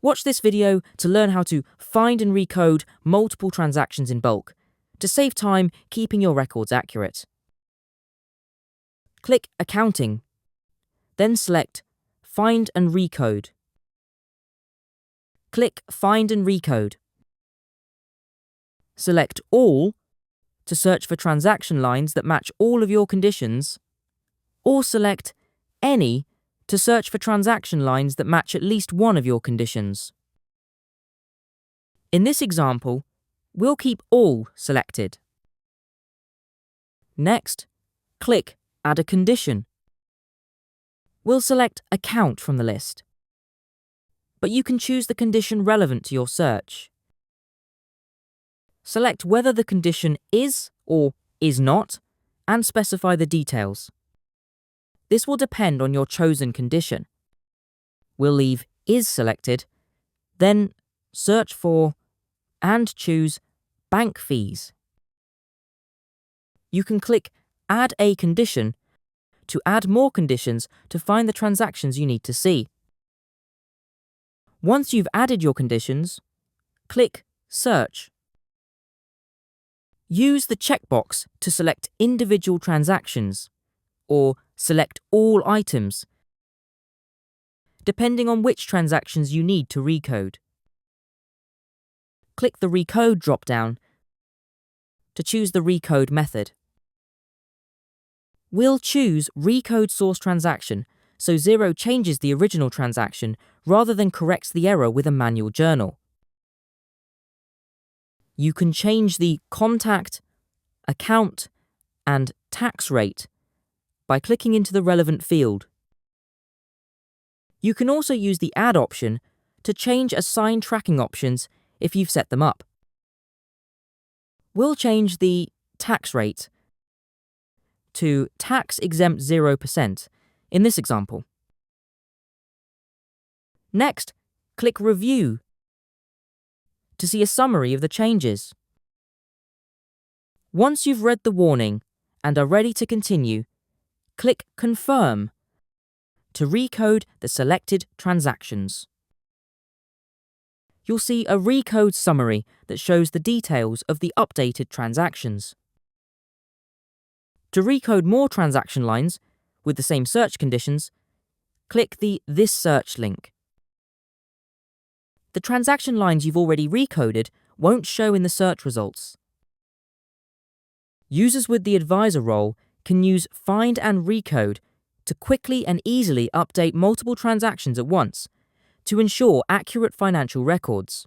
Watch this video to learn how to find and recode multiple transactions in bulk to save time keeping your records accurate. Click Accounting, then select Find and Recode. Click Find and Recode. Select All to search for transaction lines that match all of your conditions, or select Any to search for transaction lines that match at least one of your conditions. In this example, we'll keep All selected. Next, click Add a Condition. We'll select Account from the list, but you can choose the condition relevant to your search. Select whether the condition is or is not, and specify the details. This will depend on your chosen condition. We'll leave Is selected, then search for and choose Bank Fees. You can click Add a Condition to add more conditions to find the transactions you need to see. Once you've added your conditions, click Search. Use the checkbox to select individual transactions, or select all items, depending on which transactions you need to recode. Click the Recode drop-down to choose the recode method. We'll choose Recode Source Transaction, so Xero changes the original transaction rather than corrects the error with a manual journal. You can change the contact, account, and tax rate by clicking into the relevant field. You can also use the Add option to change assigned tracking options if you've set them up. We'll change the tax rate to tax-exempt 0% in this example. Next, click Review to see a summary of the changes. Once you've read the warning and are ready to continue, click Confirm to recode the selected transactions. You'll see a recode summary that shows the details of the updated transactions. To recode more transaction lines with the same search conditions, click the This Search link. The transaction lines you've already recoded won't show in the search results. Users with the advisor role can use Find and Recode to quickly and easily update multiple transactions at once to ensure accurate financial records.